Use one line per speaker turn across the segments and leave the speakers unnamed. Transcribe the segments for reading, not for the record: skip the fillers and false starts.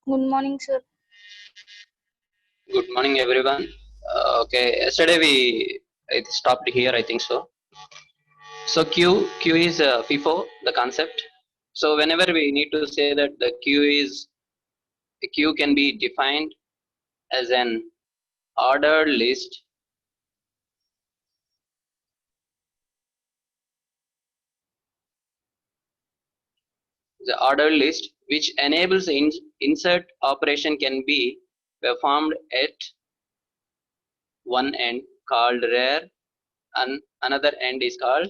Good morning, sir.
Good morning, everyone. Okay, yesterday it stopped here, I think so. So Q is FIFO, the concept. So whenever we need to say that the Q can be defined as an ordered list which enables the insert operation can be performed at one end called rear and another end is called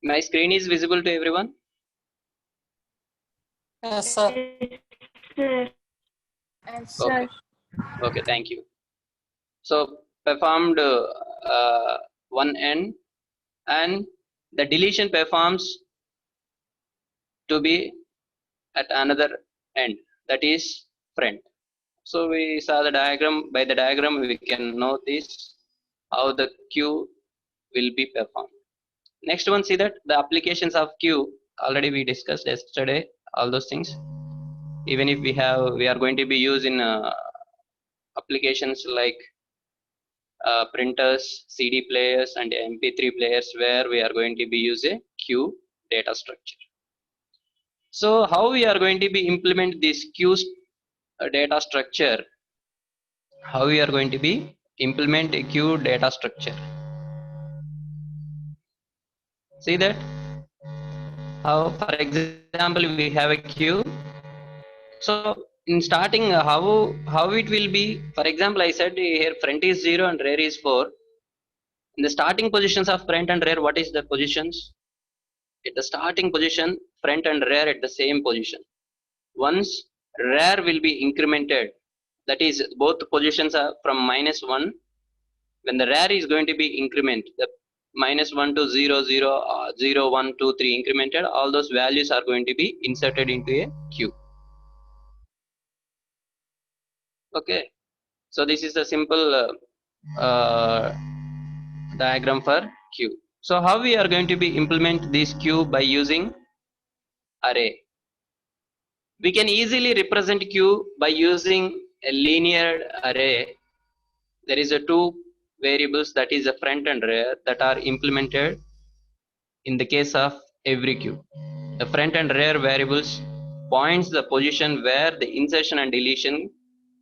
my screen is visible to everyone.
Yes, sir.
Okay, thank you. So performed one end and the deletion performs to be at another end, that is front. So we saw the diagram. By the diagram we can know this how the Q will be performed. Next one, see that the applications of Q already we discussed yesterday, all those things. Even if we are going to be using applications like printers, CD players and MP3 players where we are going to be using Q data structure. So how we are going to be implement this Q data structure? How we are going to be implement a Q data structure? See that how, for example, we have a Q. So in starting, how it will be? For example, I said here front is 0 and rear is 4. In the starting positions of front and rear, what is the positions? At the starting position, front and rear at the same position. Once rear will be incremented, that is both positions are from -1. When the rear is going to be increment, the -1 to 0, 0, 0, 1, 2, 3 incremented, all those values are going to be inserted into a Q. Okay, so this is a simple diagram for Q. So how we are going to be implement this Q by using array? We can easily represent Q by using a linear array. There is a two variables, that is a front and rear, that are implemented in the case of every Q. The front and rear variables points the position where the insertion and deletion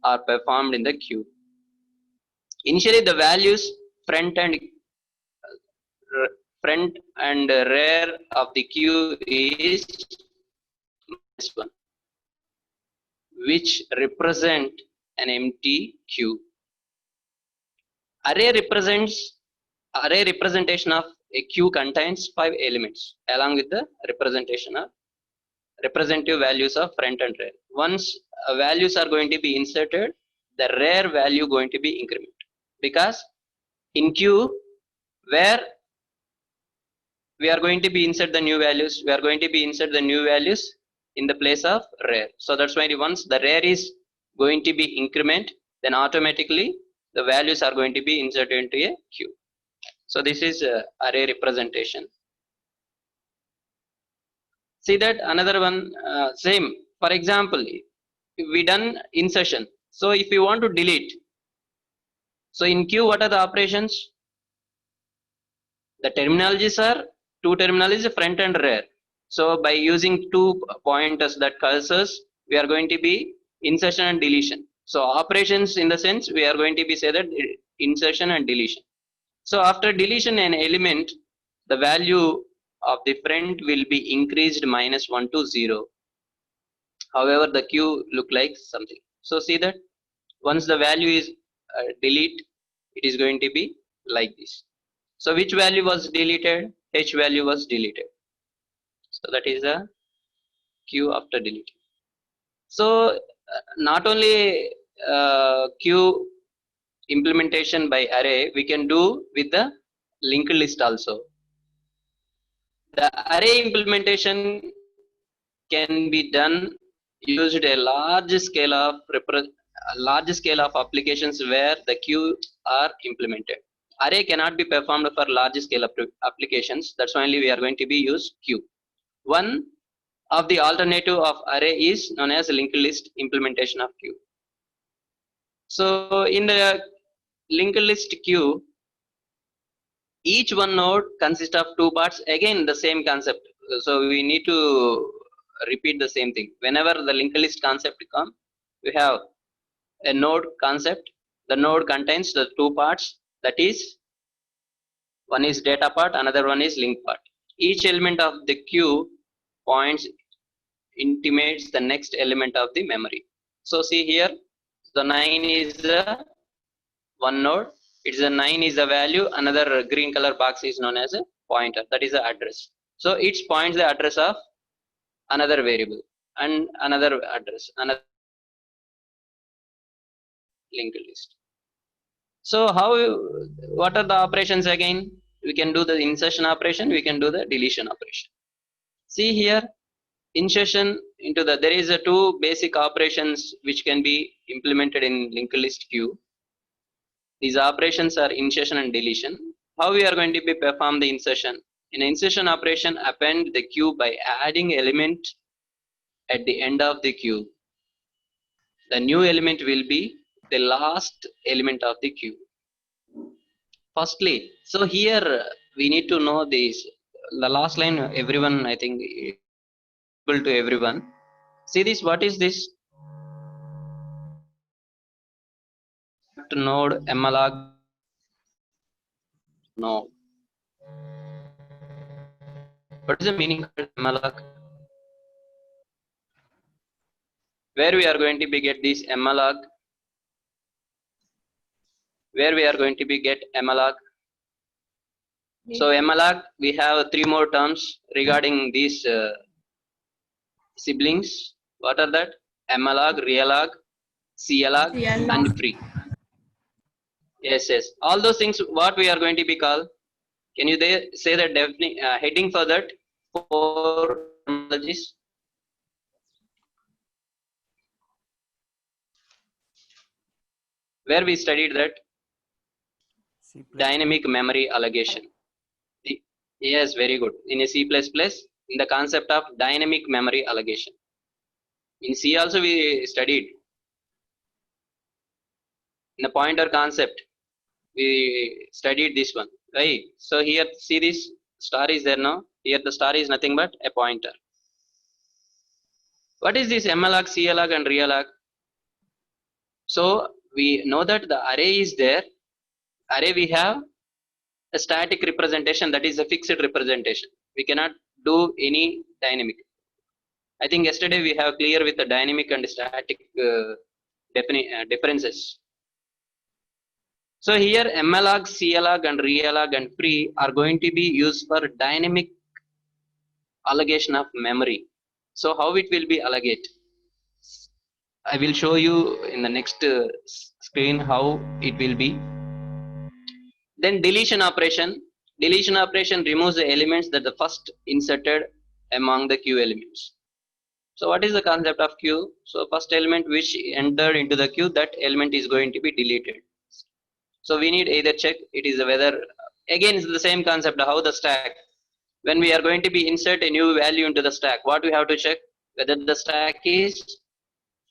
are performed in the Q. Initially the values front and rear of the Q is -1, which represent an empty Q. Array representation of a Q contains 5 elements along with the representation of representative values of front and rear. Once values are going to be inserted, the rear value going to be incremented, because in Q where we are going to be insert the new values, we are going to be insert the new values in the place of rear. So that's why once the rear is going to be increment, then automatically the values are going to be inserted into a Q. So this is array representation. See that another one, same. For example, if we done insertion. So if you want to delete, so in Q what are the operations? The terminologies are two terminologies, front and rear. So by using two pointers, that cursors, we are going to be insertion and deletion. So operations in the sense we are going to be say that insertion and deletion. So after deletion an element, the value of the front will be increased -1 to 0. However, the Q look like something. So see that once the value is delete, it is going to be like this. So which value was deleted? H value was deleted. So that is a Q after deleting. So not only Q implementation by array, we can do with the linked list also. The array implementation can be done used a large scale of applications where the queue are implemented. Array cannot be performed for large scale applications. That's why only we are going to be use queue. One of the alternative of array is known as linked list implementation of queue. So in the linked list queue, each one node consists of two parts. Again, the same concept. So we need to repeat the same thing. Whenever the linked list concept comes, we have a node concept. The node contains the two parts. That is, one is data part, another one is link part. Each element of the queue points intimates the next element of the memory. So see here, the 9 is the one node. It's a 9 is the value. Another green color box is known as a pointer. That is the address. So it points the address of another variable and another address, another linked list. So what are the operations again? We can do the insertion operation. We can do the deletion operation. See here, insertion into there is a two basic operations which can be implemented in linked list queue. These operations are insertion and deletion. How we are going to be perform the insertion? In insertion operation, append the queue by adding element at the end of the queue. The new element will be the last element of the queue. Firstly, so here we need to know this. The last line, everyone, I think, able to everyone. See this, what is this? Node malloc. No. What is the meaning of malloc? Where we are going to be get this malloc? Where we are going to be get malloc? So malloc, we have three more terms regarding these siblings. What are that? malloc, realloc, clog, and free. Yes. All those things, what we are going to be called? Can you say the heading for that? For terminologies. Where we studied that? Dynamic memory allocation. Yes, very good. In a C++, in the concept of dynamic memory allocation. In C also we studied. In the pointer concept, we studied this one, right? So here, see this star is there now. Here the star is nothing but a pointer. What is this malloc, clog, and realloc? So we know that the array is there. Array we have a static representation, that is a fixed representation. We cannot do any dynamic. I think yesterday we have clear with the dynamic and static differences. So here malloc, clog, and realloc and free are going to be used for dynamic allocation of memory. So how it will be allocate? I will show you in the next screen how it will be. Then deletion operation. Deletion operation removes the elements that the first inserted among the queue elements. So what is the concept of queue? So first element which entered into the queue, that element is going to be deleted. So we need either check it is whether, again it's the same concept, how the stack. When we are going to be insert a new value into the stack, what we have to check? Whether the stack is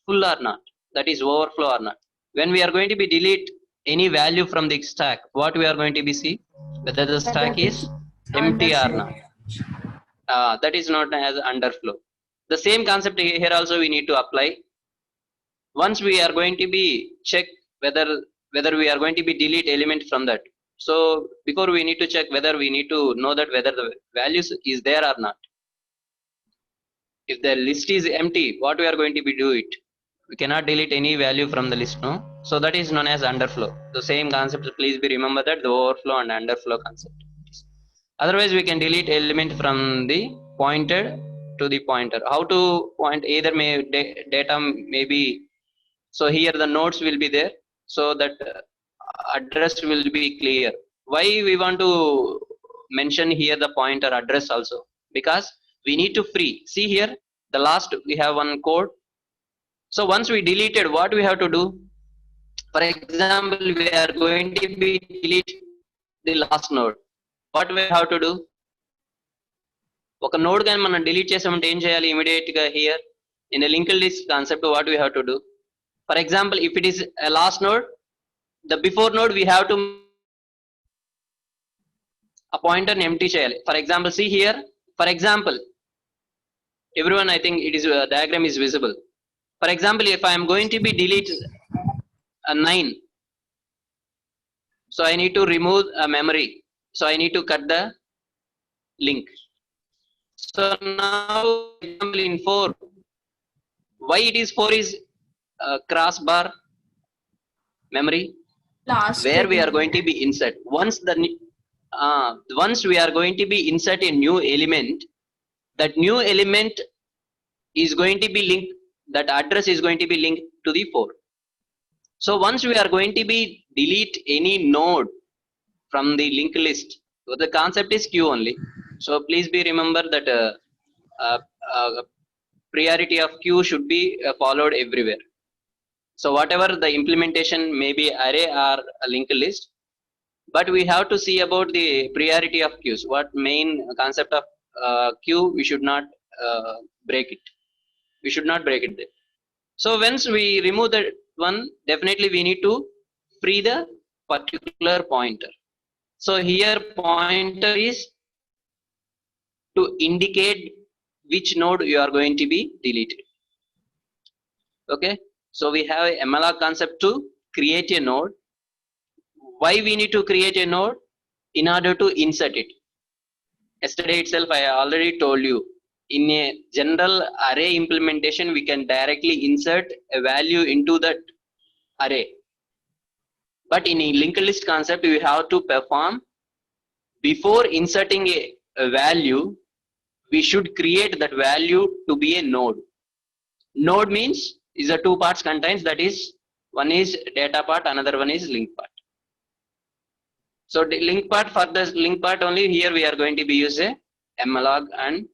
full or not, that is overflow or not. When we are going to be delete any value from the stack, what we are going to be see? Whether the stack is empty or not. That is not as underflow. The same concept here also we need to apply. Once we are going to be check whether we are going to be delete element from that. So before we need to check whether we need to know that whether the values is there or not. If the list is empty, what we are going to be do it? We cannot delete any value from the list, no? So that is known as underflow. The same concept, please be remember that, the overflow and underflow concept. Otherwise we can delete element from the pointed to the pointer. How to point? Either data may be, so here the nodes will be there, so that address will be clear. Why we want to mention here the pointer address also? Because we need to free. See here, the last we have one code. So once we deleted, what we have to do? For example, we are going to be delete the last node. What we have to do? ఒక node కానీ మనం delete చేసామంటే ఏం చేయాలి? Immediate గా here in a linked list concept what we have to do? For example, if it is a last node, the before node we have to a pointer empty చేయాలి. For example, see here, for example, everyone, I think it is diagram is visible. For example, if I am going to be delete a 9, so I need to remove a memory, so I need to cut the link. So now example in 4, why it is 4 is crossbar memory,
Last
where we
one.
are going to be insert. Once we are going to be insert a new element, that new element is going to be linked, that address is going to be linked to the 4. So once we are going to be delete any node from the linked list, so the concept is queue only. So please be remember that priority of queue should be followed everywhere. So whatever the implementation may be array or a linked list, but we have to see about the priority of queues. What main concept of queue, we should not break it. We should not break it there. So once we remove that one, definitely we need to free the particular pointer. So here pointer is to indicate which node you are going to be deleted. Okay, so we have a malloc concept to create a node. Why we need to create a node? In order to insert it. Yesterday itself I already told you, in a general array implementation we can directly insert a value into that array, but in a linked list concept we have to perform, before inserting a value we should create that value to be a node. Node means is a two parts contains, that is, one is data part, another one is link part. So the link part, for the link part only, here we are going to be use a malloc and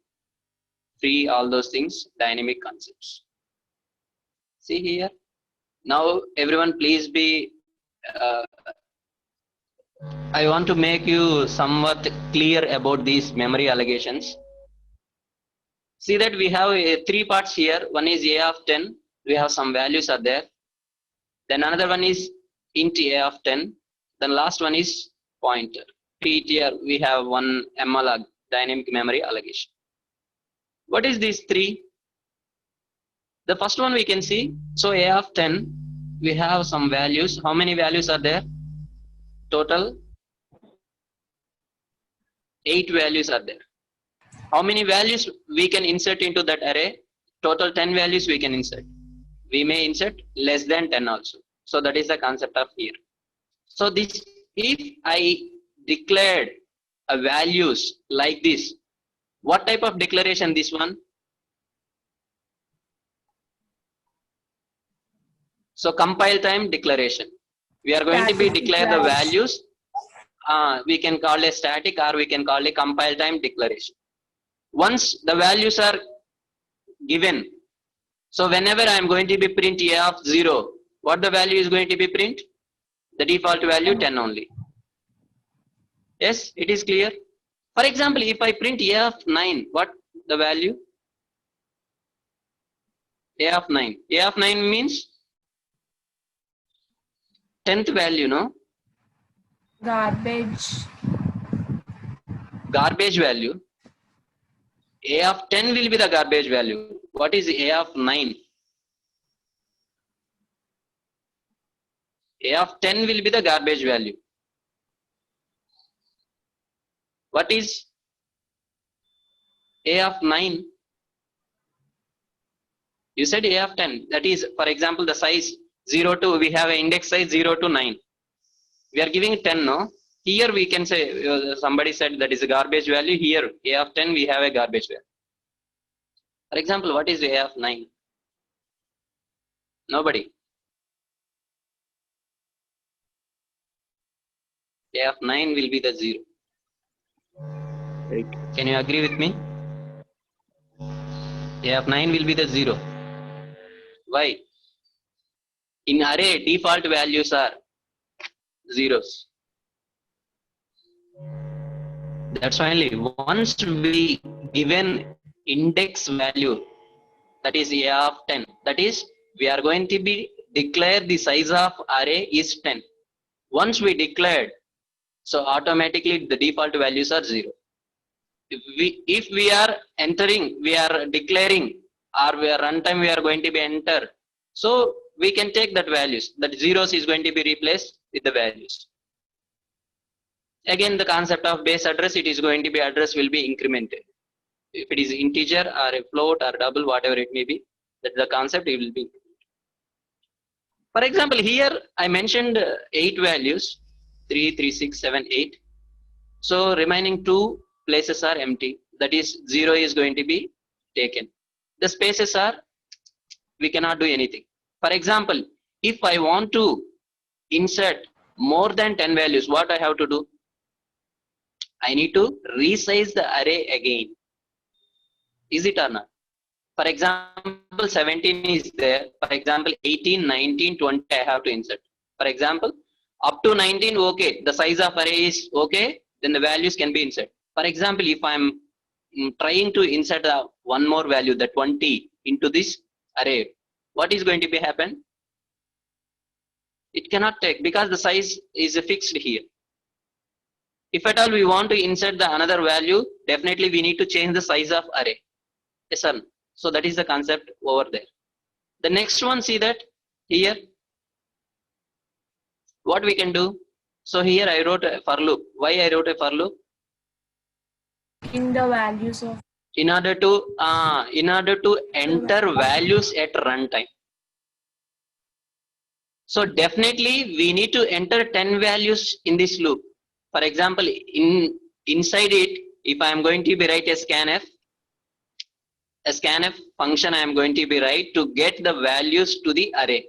free all those things, dynamic concepts. See here, now everyone please be I want to make you somewhat clear about these memory allocations. See that we have three parts here. One is a of 10, we have some values are there, then another one is int a of 10, then last one is pointer ptr. We have one malloc, dynamic memory allocation. What is these three? The first one we can see, so a of 10, we have some values. How many values are there? Total 8 values are there. How many values we can insert into that array? Total 10 values we can insert. We may insert less than 10 also. So that is the concept of here. So this, if I declared a values like this, what type of declaration this one? So compile time declaration. We are going to be declare the values. We can call a static or we can call a compile time declaration. Once the values are given, so whenever I am going to be print a of 0, what the value is going to be print? The default value 10 only. Yes, it is clear. For example, if I print a of 9, what the value? A of 9. A of 9 means 10th value, no?
Garbage.
Garbage value. A of 10 will be the garbage value. What is A of 9? A of 10 will be the garbage value. What is A of 9? You said A of 10. That is, for example, the size 0 to, we have an index size 0 to 9. We are giving 10, no? Here we can say, somebody said that is a garbage value. Here, A of 10, we have a garbage value. For example, what is A of 9? Nobody. A of 9 will be the 0.
Right.
Can you agree with me? A of 9 will be the 0. Why? In array, default values are zeros. That's why only once we given index value, that is a of 10, that is we are going to be declare the size of array is 10. Once we declared, so automatically the default values are 0. If we are entering, we are declaring, or we are runtime we are going to be enter, so we can take that values, that zeros is going to be replaced with the values. Again, the concept of base address, it is going to be address will be incremented. If it is integer or a float or double, whatever it may be, that the concept it will be. For example, here I mentioned 8 values, 3, 3, 6, 7, 8. So remaining 2 places are empty. That is 0 is going to be taken. The spaces are, we cannot do anything. For example, if I want to insert more than 10 values, what I have to do? I need to resize the array again. Is it or not? For example, 17 is there. For example, 18, 19, 20 I have to insert. For example, up to 19, okay, the size of array is okay, then the values can be inserted. For example, if I'm trying to insert one more value, the 20 into this array, what is going to be happen? It cannot take, because the size is fixed here. If at all we want to insert the another value, definitely we need to change the size of array. Yes, sir. So that is the concept over there. The next one, see that here, what we can do. So here I wrote a for loop. Why I wrote a for loop?
In the values of.
In order to enter values at runtime. So definitely we need to enter 10 values in this loop. For example, inside it, if I am going to be write a scanf function I am going to be write to get the values to the array.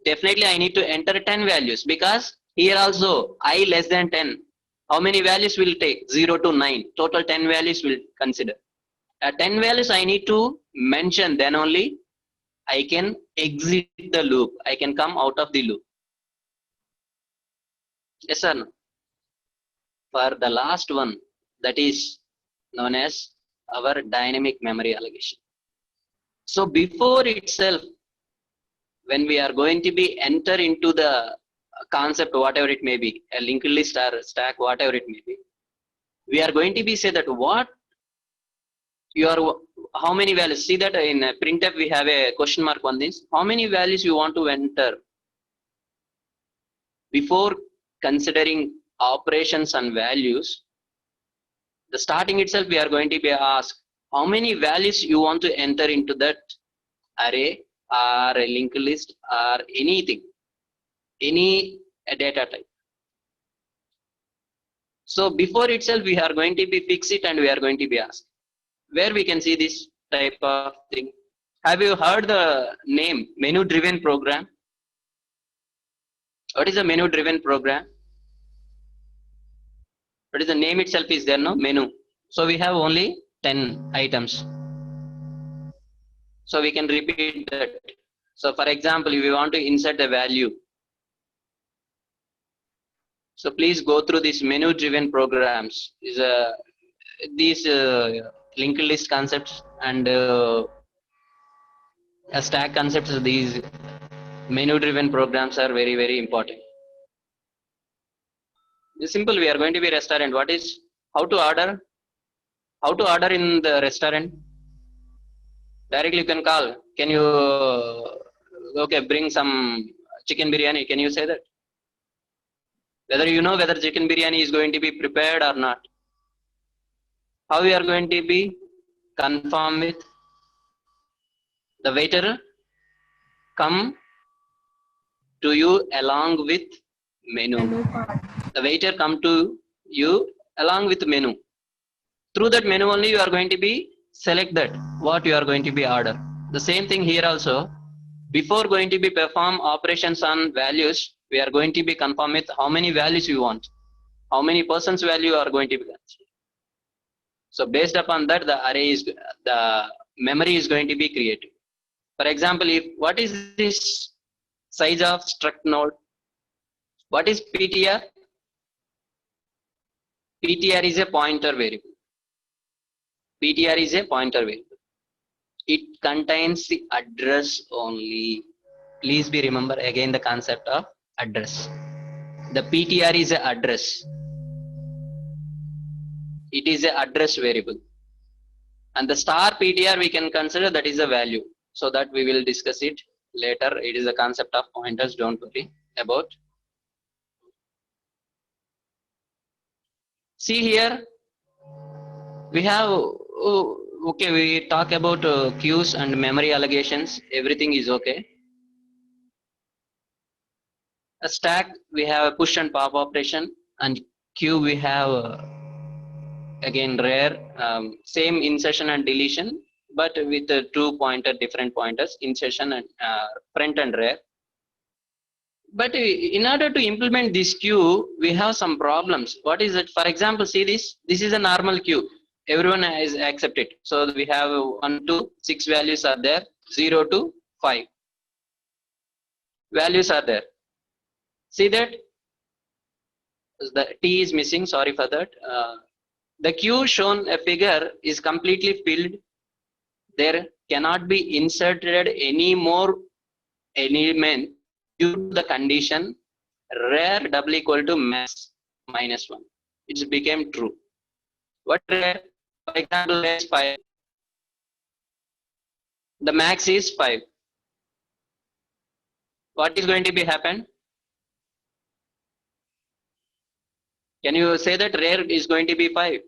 Definitely I need to enter 10 values, because here also I less than 10. How many values will take? 0 to 9. Total 10 values will consider. 10 values I need to mention, then only I can exit the loop. I can come out of the loop. Yes or no? For the last one, that is known as our dynamic memory allocation. So before itself, when we are going to be enter into the concept, whatever it may be, a linked list or stack, whatever it may be, we are going to be say that what your how many values. See that in printf we have a question mark on this. How many values you want to enter? Before considering operations and values, the starting itself we are going to be asked how many values you want to enter into that array or a linked list or anything, any data type. So before itself we are going to be fix it and we are going to be asked. Where we can see this type of thing? Have you heard the name menu driven program? What is a menu driven program? What is the name itself is there, no? Menu. So we have only 10 items. So we can repeat that. So for example, if we want to insert a value, so please go through these menu driven programs. Is these linked list concepts and stack concepts. These menu driven programs are very, very important. It's simple. We are going to be restaurant. What is how to order? How to order in the restaurant? Directly you can call. Can you okay bring some chicken biryani? Can you say that? Whether you know whether chicken biryani is going to be prepared or not. How we are going to be confirm with the waiter come to you along with menu. The waiter come to you along with menu. Through that menu only you are going to be select that what you are going to be order. The same thing here also. Before going to be perform operations on values, we are going to be confirm with how many values you want, how many persons value are going to be considered. So based upon that, the array is the memory is going to be created. For example, if what is this size of struct node? What is PTR? PTR is a pointer variable. PTR is a pointer variable. It contains the address only. Please be remember again the concept of address. The PTR is a address. It is a address variable. And the star PTR we can consider that is a value. So that we will discuss it later. It is a concept of pointers, don't worry about. See here, we have, okay, we talk about queues and memory allocations. Everything is okay. A stack, we have a push and pop operation, and queue we have again rare, same insertion and deletion, but with two different pointers, insertion and front and rear. But in order to implement this queue, we have some problems. What is it? For example, see this. This is a normal queue. Everyone is accepted. So we have 1 to 6 values are there. 0 to 5 values are there. See that the T is missing. Sorry for that. The queue shown a figure is completely filled. There cannot be inserted any more element due to the condition rare double equal to max minus 1. It became true. What rare? For example, rare is 5. The max is 5. What is going to be happen? Can you say that rare is going to be 5?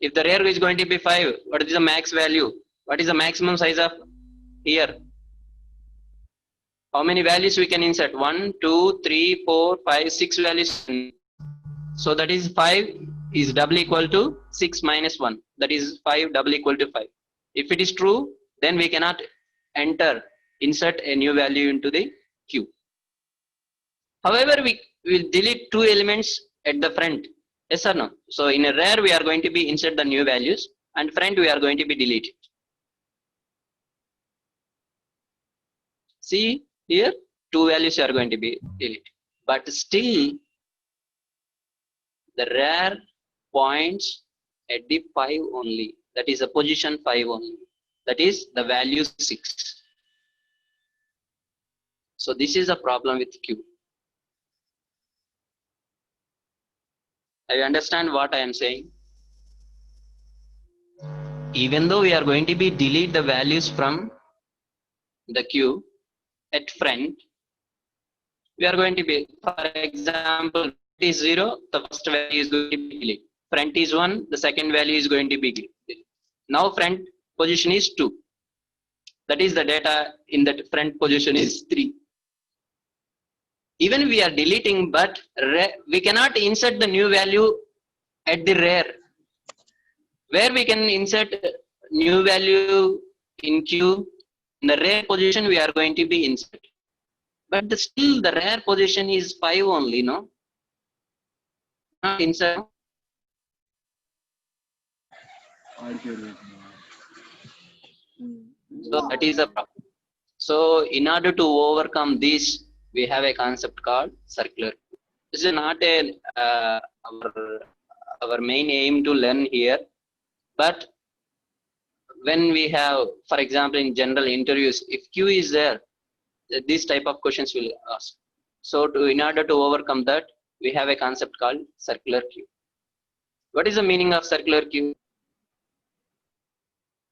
If the rare is going to be 5, what is the max value? What is the maximum size of here? How many values we can insert? 1, 2, 3, 4, 5, 6 values. So that is 5 is double equal to 6 minus 1. That is 5 double equal to 5. If it is true, then we cannot insert a new value into the queue. However, we will delete 2 elements at the front. Yes or no? So in a rare, we are going to be insert the new values, and front we are going to be deleted. See here, 2 values are going to be deleted. But still, the rare points at the 5 only. That is a position 5 only. That is the value 6. So this is a problem with queue. I understand what I am saying. Even though we are going to be delete the values from the queue at front, we are going to be, for example, is 0, the first value is going to be deleted. Front is 1, the second value is going to be deleted. Now front position is 2. That is the data in that front position is 3. Even we are deleting, but we cannot insert the new value at the rear. Where we can insert new value in queue, in the rear position we are going to be insert. But still the rear position is 5 only, no? Not insert. So that is a problem. So in order to overcome this, we have a concept called circular. This is not our main aim to learn here, but when we have, for example, in general interviews, if queue is there, this type of questions will ask. So in order to overcome that, we have a concept called circular queue. What is the meaning of circular queue?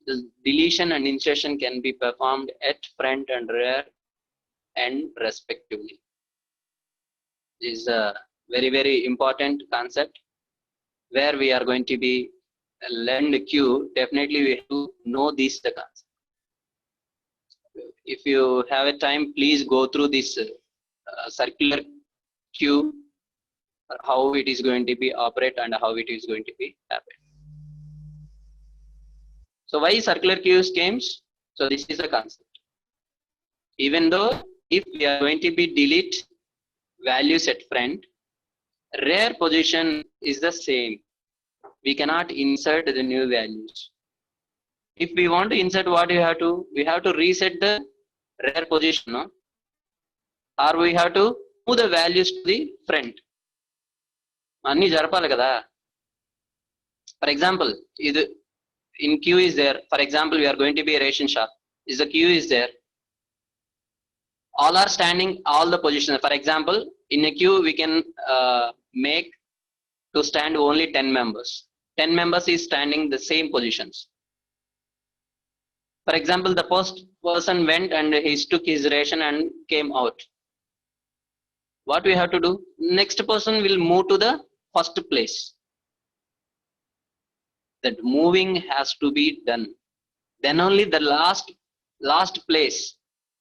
The deletion and insertion can be performed at front and rear end respectively. This is a very, very important concept where we are going to be learn the queue. Definitely we have to know this the concept. If you have a time, please go through this circular queue, how it is going to be operate and how it is going to be happen. So why circular queues came? So this is a concept. Even though if we are going to be delete values at front, rear position is the same. We cannot insert the new values. If we want to insert, what we have to reset the rare position, no? Or we have to move the values to the front. అన్ని జరపాలి కదా. For example, ఇది in queue is there. For example, we are going to be a ration shop. Is the queue is there? All are standing, all the positions. For example, in a queue we can make to stand only 10 members. 10 members is standing the same positions. For example, the first person went and he took his ration and came out. What we have to do? Next person will move to the first place. That moving has to be done. Then only the last place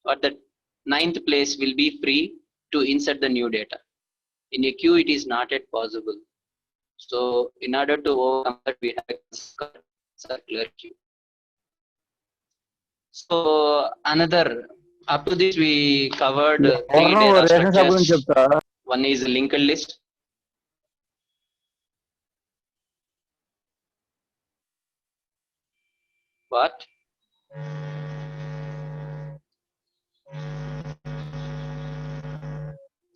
or the 9th place will be free to insert the new data. In a queue, it is not yet possible. So, in order to overcome that, we have a circular queue. So, another, up to this, we covered 3 data structures. One is linked list. What?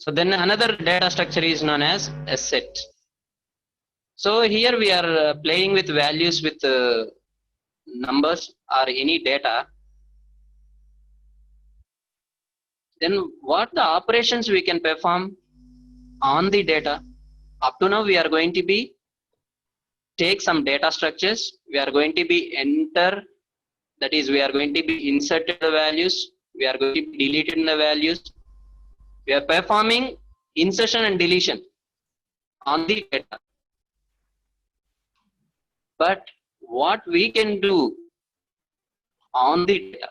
So then another data structure is known as a set. So here we are playing with values with numbers or any data. Then what the operations we can perform on the data? Up to now we are going to be take some data structures. We are going to be enter, that is we are going to be inserted the values. We are going to be deleted the values. We are performing insertion and deletion on the data. But what we can do on the data,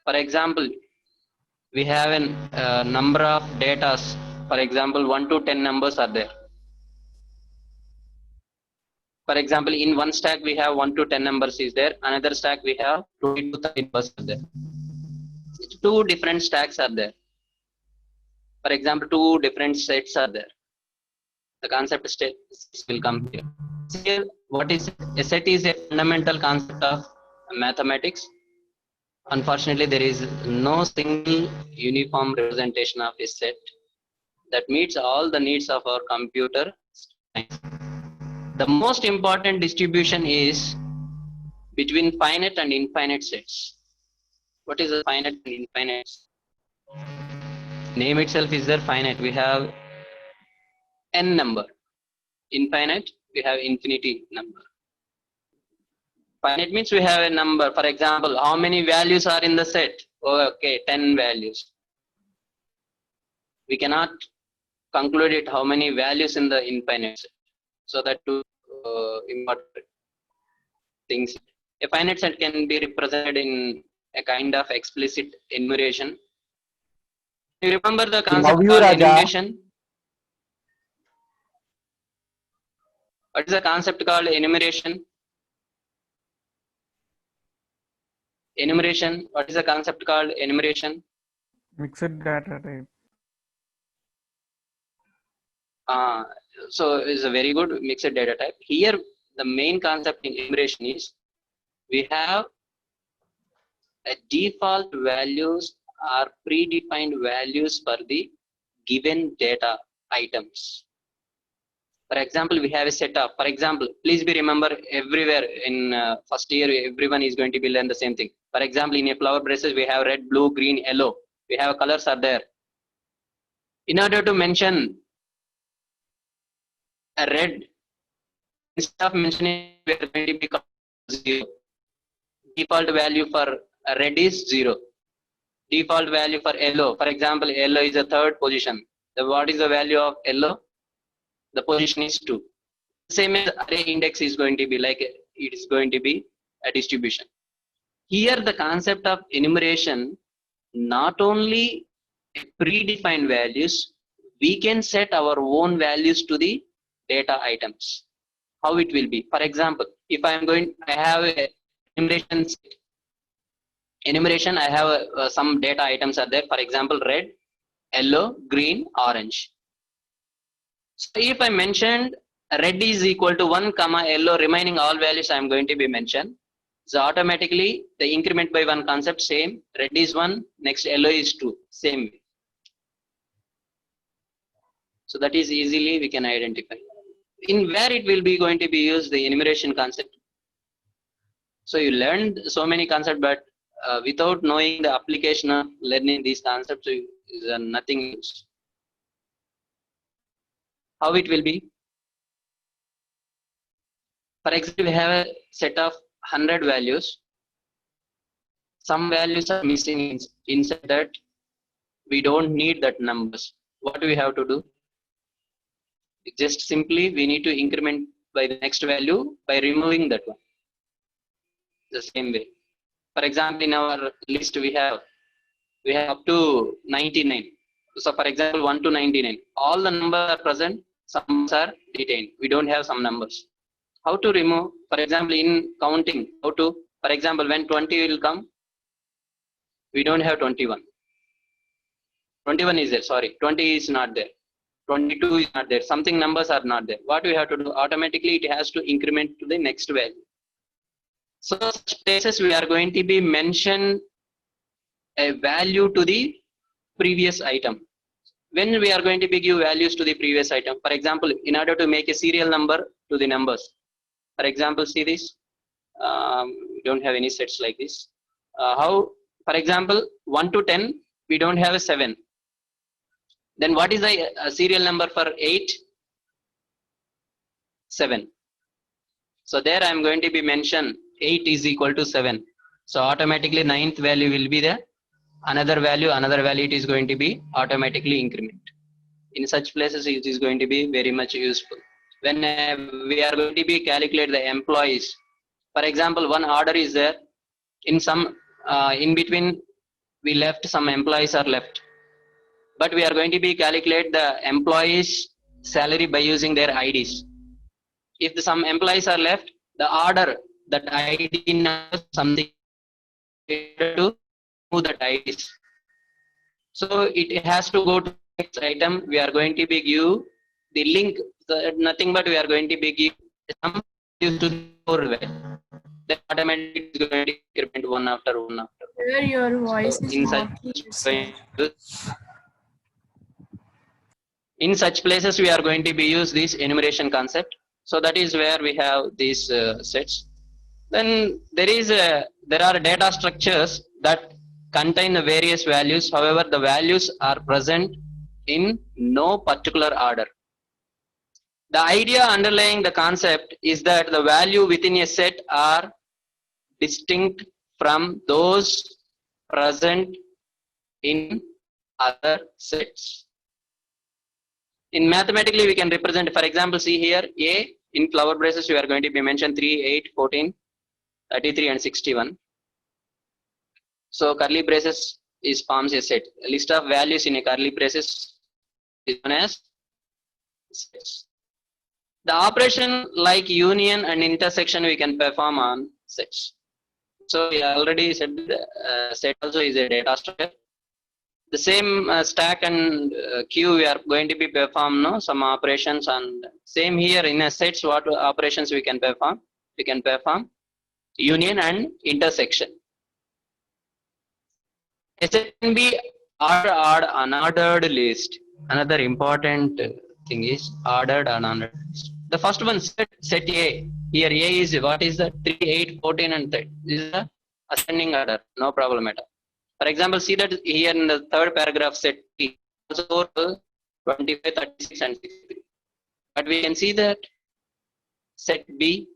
for example, we have a number of data. For example, 1 to 10 numbers are there. For example, in one stack we have 1 to 10 numbers is there. Another stack we have 20 to 30 numbers are there. 2 different stacks are there. For example, 2 different sets are there. The concept sets will come here. Here, what is a set is a fundamental concept of mathematics. Unfortunately, there is no single uniform representation of a set that meets all the needs of our computer. The most important distribution is between finite and infinite sets. What is a finite and infinite? Name itself is there finite. We have n number. Infinite, we have infinity number. Finite means we have a number. For example, how many values are in the set? Oh, okay, 10 values. We cannot conclude it how many values in the infinite set. So that two important things. A finite set can be represented in a kind of explicit enumeration. You remember the concept called enumeration? What is the concept called enumeration? Enumeration. What is the concept called enumeration?
Mixed data type.
So it's a very good mixed data type. Here, the main concept in enumeration is we have a default values or predefined values for the given data items. For example, we have a setup. For example, please be remember everywhere in first year, everyone is going to be learn the same thing. For example, in a flower braces, we have red, blue, green, yellow. We have colors are there. In order to mention a red, instead of mentioning, we are going to be 0. Default value for red is 0. Default value for yellow. For example, yellow is the 3rd position. What is the value of yellow? The position is 2. Same as array index is going to be like it is going to be a distribution. Here the concept of enumeration, not only predefined values, we can set our own values to the data items. How it will be? For example, if I have a enumeration, I have some data items are there. For example, red, yellow, green, orange. So if I mentioned red is equal to 1 comma yellow, remaining all values I am going to be mentioned. So automatically the increment by one concept same. Red is 1, next yellow is 2, same way. So that is easily we can identify. In where it will be going to be used, the enumeration concept. So you learned so many concepts, but without knowing the application of learning these concepts, is nothing use. How it will be? For example, we have a set of 100 values. Some values are missing inside that. We don't need that numbers. What do we have to do? Just simply we need to increment by the next value by removing that one. The same way. For example, in our list we have up to 99. So for example, 1 to 99. All the numbers are present, some are detained. We don't have some numbers. How to remove? For example, in counting, how to? For example, when 20 will come, we don't have 21. 21 is there, sorry. 20 is not there. 22 is not there. Something numbers are not there. What we have to do? Automatically, it has to increment to the next value. So such places we are going to be mention a value to the previous item. When we are going to be give values to the previous item, for example, in order to make a serial number to the numbers. For example, see this. We don't have any sets like this. How? For example, 1 to 10, we don't have a 7. Then what is the serial number for 8? 7. So there I am going to be mention 8 is equal to 7. So automatically ninth value will be there. Another value it is going to be automatically increment. In such places it is going to be very much useful. When we are going to be calculate the employees. For example, one order is there. In some in between we left some employees are left. But we are going to be calculate the employees salary by using their IDs. If some employees are left, the order that ID number something to move that IDs. So it has to go to next item. We are going to be give the link. Nothing but we are going to be give some to the core value. Then automatically is going to increment one after one after one.
Where your voice is
in
not clear, sir.
In such places we are going to be use this enumeration concept. So that is where we have these sets. Then there are data structures that contain the various values. However, the values are present in no particular order. The idea underlying the concept is that the value within a set are distinct from those present in other sets. In mathematically, we can represent, for example, see here, A in flower braces, we are going to be mentioned 3, 8, 14, 33 and 61. So curly braces is forms a set. A list of values in a curly braces is known as sets. The operation like union and intersection we can perform on sets. So we already said set also is a data structure. The same stack and queue we are going to be perform some operations, and same here in a sets what operations we can perform. We can perform union and intersection. A set can be ordered, unordered list. Another important thing is ordered, unordered list. The first one set A. Here A is what is the 3, 8, 14 and 30. This is the ascending order. No problem at all. For example, see that here in the third paragraph set T also 25, 36 and 63. But we can see that set B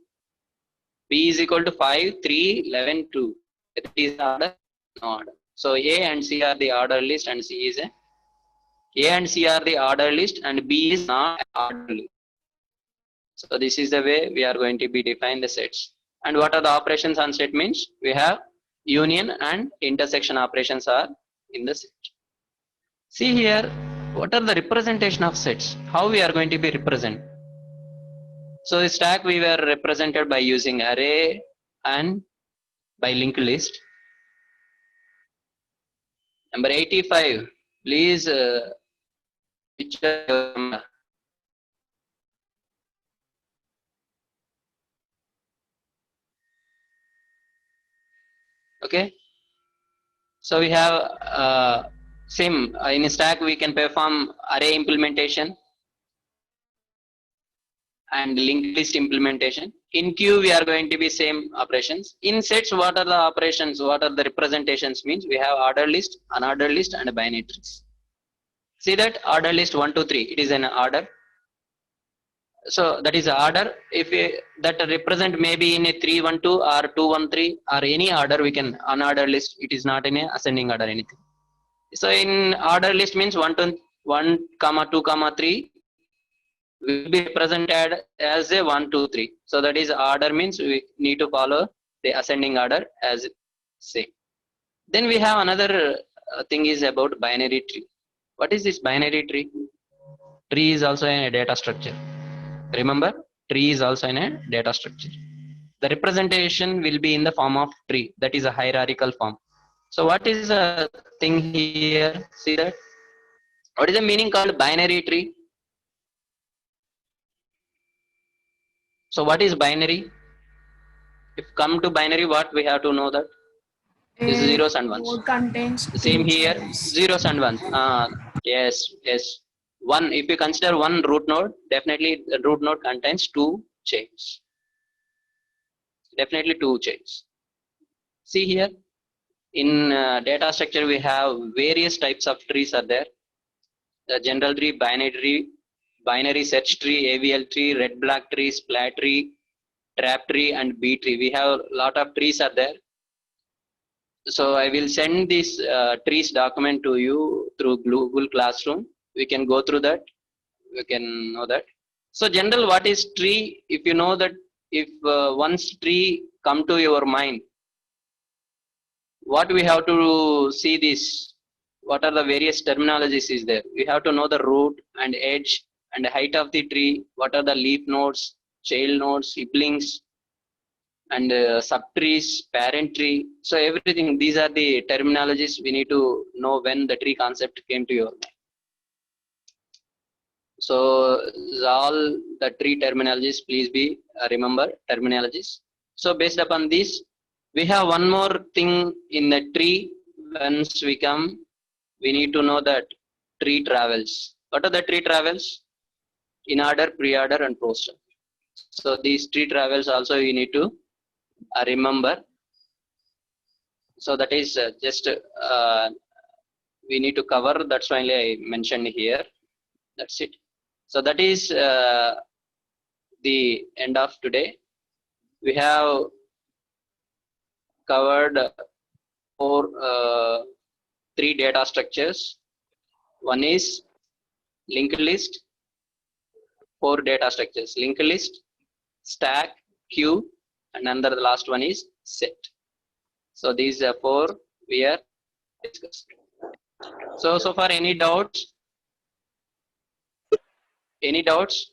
is equal to 5, 3, 11, 2. It is order, no order. So A and C are the order list and C is A and C are the order list and B is not order list. So this is the way we are going to be define the sets. And what are the operations on set means? We have union and intersection operations are in the set. See here, what are the representation of sets? How we are going to be represent? So the stack we were represented by using array and by linked list. Number 85, please picture your number. Okay, so we have same in stack we can perform array implementation and linked list implementation. In queue we are going to be same operations. In sets, what are the operations, what are the representations means we have order list, unordered list and binary trees. See that order list 1 2 3, it is an order. So that is order. If that represent maybe in a 3 1 2 or 2 1 3 or any order, we can unordered list, it is not in a ascending order anything. So in order list means 1 to 1 comma 2 comma 3 will be represented as a 1 2 3. So that is order means we need to follow the ascending order as same. Then we have another thing is about binary tree. What is this binary tree? Tree is also in a data structure. Remember, tree is also in a data structure. The representation will be in the form of tree, that is a hierarchical form. So what is the thing here? See that? What is the meaning called binary tree? So what is binary? If come to binary, what we have to know that? This is
A
zeros and ones.
node contains
Same
two
here,
children.
zeros and ones. Yes, yes. One, if you consider one root node, definitely the root node contains two chains. Definitely two chains. See here, in data structure we have various types of trees are there. The general tree, binary search tree, AVL tree, red black tree, splat tree, trap tree and B tree. We have a lot of trees are there. So I will send this trees document to you through Google Classroom. We can go through that. We can know that. So general, what is tree? If you know that, if once tree come to your mind, what we have to see this? What are the various terminologies is there? We have to know the root and edge and height of the tree. What are the leaf nodes, child nodes, siblings, and subtrees, parent tree. So everything, these are the terminologies we need to know when the tree concept came to your mind. So all the tree terminologies, please be remember terminologies. So based upon this, we have one more thing in the tree. Once we come, we need to know that tree travels. What are the tree travels? In order, pre-order and post. So these tree travels also you need to remember. So that is just we need to cover. That's why I mentioned here. That's it. So that is the end of today. We have covered four, three data structures. One is linked list. Four data structures: linked list, stack, queue, and another the last one is set. So these four we are discussed. So far, any doubts? Any doubts?